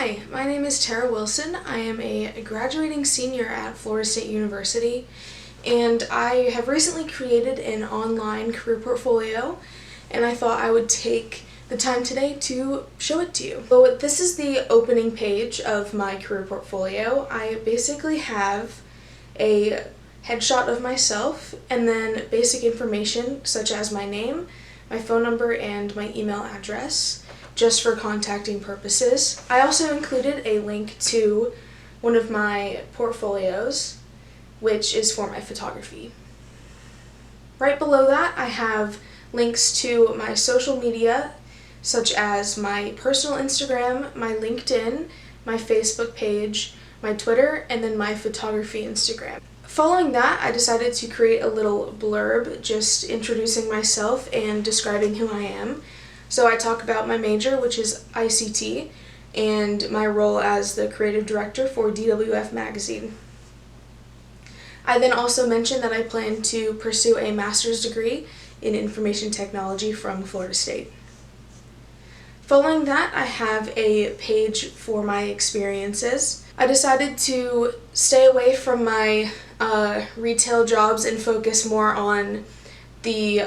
Hi, my name is Tara Wilson. I am a graduating senior at Florida State University, and I have recently created an online career portfolio, and I thought I would take the time today to show it to you. So this is the opening page of my career portfolio. I basically have a headshot of myself and then basic information such as my name, my phone number, and my email address, just for contacting purposes. I also included a link to one of my portfolios, which is for my photography. Right below that, I have links to my social media, such as my personal Instagram, my LinkedIn, my Facebook page, my Twitter, and then my photography Instagram. Following that, I decided to create a little blurb just introducing myself and describing who I am. So I talk about my major, which is ICT, and my role as the creative director for DWF Magazine. I then also mention that I plan to pursue a master's degree in information technology from Florida State. Following that, I have a page for my experiences. I decided to stay away from my retail jobs and focus more on the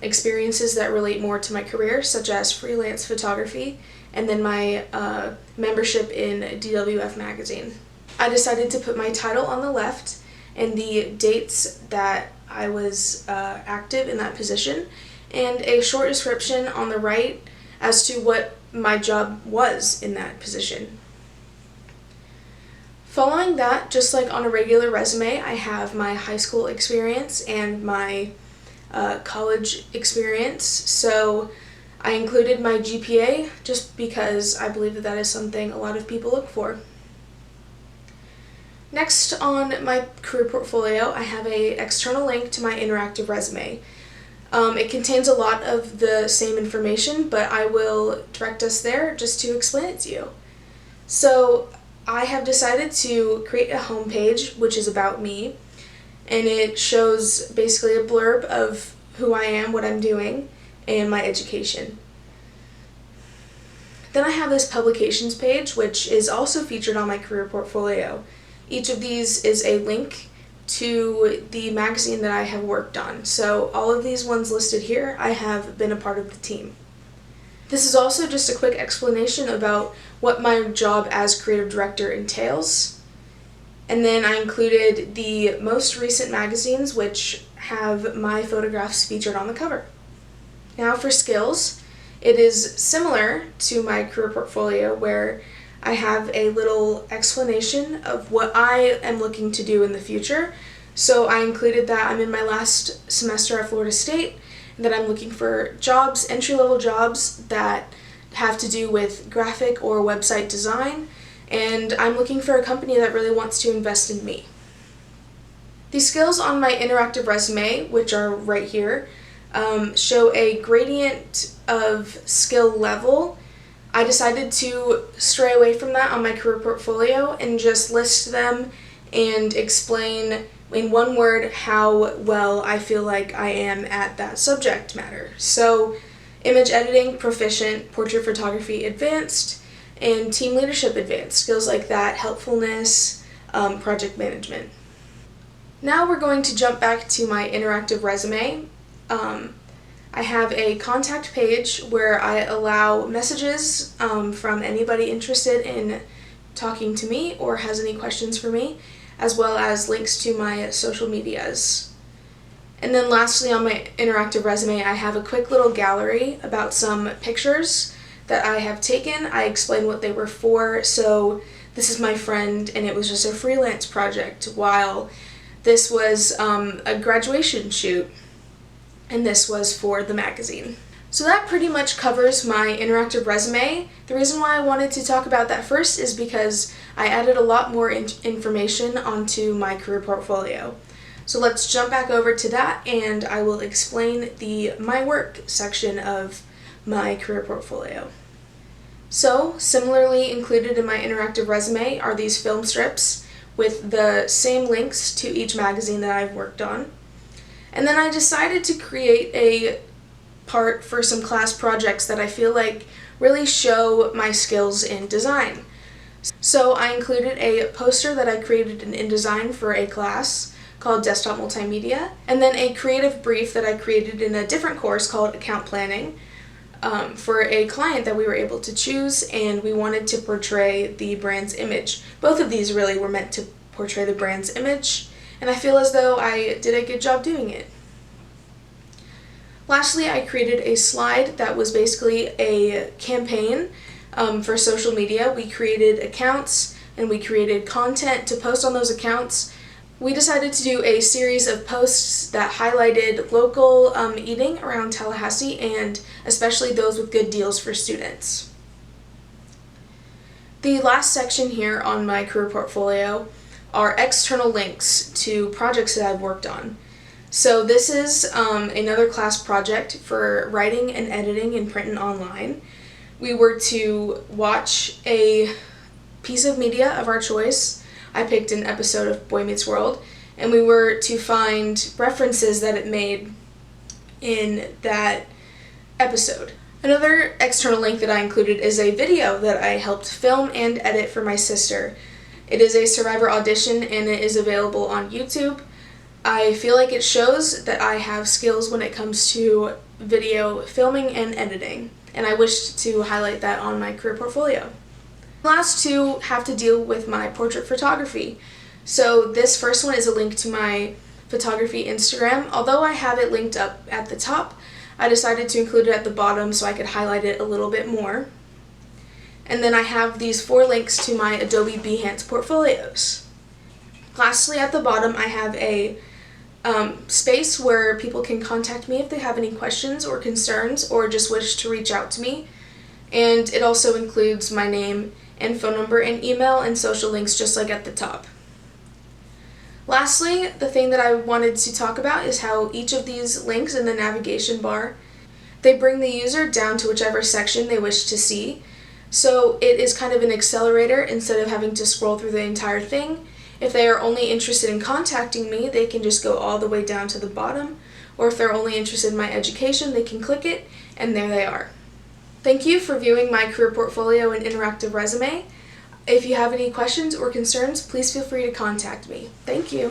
experiences that relate more to my career, such as freelance photography, and then my membership in DWF Magazine. I decided to put my title on the left and the dates that I was active in that position, and a short description on the right as to what my job was in that position. Following that, just like on a regular resume, I have my high school experience and my college experience. So I included my GPA just because I believe that that is something a lot of people look for. Next on my career portfolio, I have an external link to my interactive resume. It contains a lot of the same information, but I will direct us there just to explain it to you. So I have decided to create a homepage which is about me, and it shows basically a blurb of who I am, what I'm doing, and my education. Then I have this publications page, which is also featured on my career portfolio. Each of these is a link to the magazine that I have worked on. So all of these ones listed here, I have been a part of the team. This is also just a quick explanation about what my job as creative director entails. And then I included the most recent magazines, which have my photographs featured on the cover. Now for skills, it is similar to my career portfolio where I have a little explanation of what I am looking to do in the future. So I included that I'm in my last semester at Florida State, that I'm looking for jobs, entry-level jobs that have to do with graphic or website design, and I'm looking for a company that really wants to invest in me. The skills on my interactive resume, which are right here, show a gradient of skill level. I decided to stray away from that on my career portfolio and just list them and explain in one word how well I feel like I am at that subject matter. So, image editing, proficient, portrait photography, advanced, and team leadership, advanced. Skills like that, helpfulness, project management. Now we're going to jump back to my interactive resume. I have a contact page where I allow messages from anybody interested in talking to me or has any questions for me, as well as links to my social medias. And then lastly, on my interactive resume, I have a quick little gallery about some pictures that I have taken. I explain what they were for. So this is my friend, and it was just a freelance project, while this was a graduation shoot, and this was for the magazine. So that pretty much covers my interactive resume. The reason why I wanted to talk about that first is because I added a lot more information onto my career portfolio. So let's jump back over to that, and I will explain the My Work section of my career portfolio. So, similarly included in my interactive resume are these film strips with the same links to each magazine that I've worked on. And then I decided to create a part for some class projects that I feel like really show my skills in design. So I included a poster that I created in InDesign for a class called Desktop Multimedia, and then a creative brief that I created in a different course called Account Planning for a client that we were able to choose, and we wanted to portray the brand's image. Both of these really were meant to portray the brand's image, and I feel as though I did a good job doing it. Lastly, I created a slide that was basically a campaign for social media. We created accounts and we created content to post on those accounts. We decided to do a series of posts that highlighted local eating around Tallahassee, and especially those with good deals for students. The last section here on my career portfolio are external links to projects that I've worked on. So this is another class project for writing and editing in print and online. We were to watch a piece of media of our choice. I picked an episode of Boy Meets World, and we were to find references that it made in that episode. Another external link that I included is a video that I helped film and edit for my sister. It is a Survivor audition and it is available on YouTube. I feel like it shows that I have skills when it comes to video filming and editing, and I wish to highlight that on my career portfolio. The last two have to deal with my portrait photography. So this first one is a link to my photography Instagram. Although I have it linked up at the top, I decided to include it at the bottom so I could highlight it a little bit more. And then I have these 4 links to my Adobe Behance portfolios. Lastly, at the bottom I have a space where people can contact me if they have any questions or concerns or just wish to reach out to me. And it also includes my name and phone number and email and social links just like at the top. Lastly, the thing that I wanted to talk about is how each of these links in the navigation bar, they bring the user down to whichever section they wish to see. So it is kind of an accelerator instead of having to scroll through the entire thing. If they are only interested in contacting me, they can just go all the way down to the bottom. Or if they're only interested in my education, they can click it, and there they are. Thank you for viewing my career portfolio and interactive resume. If you have any questions or concerns, please feel free to contact me. Thank you.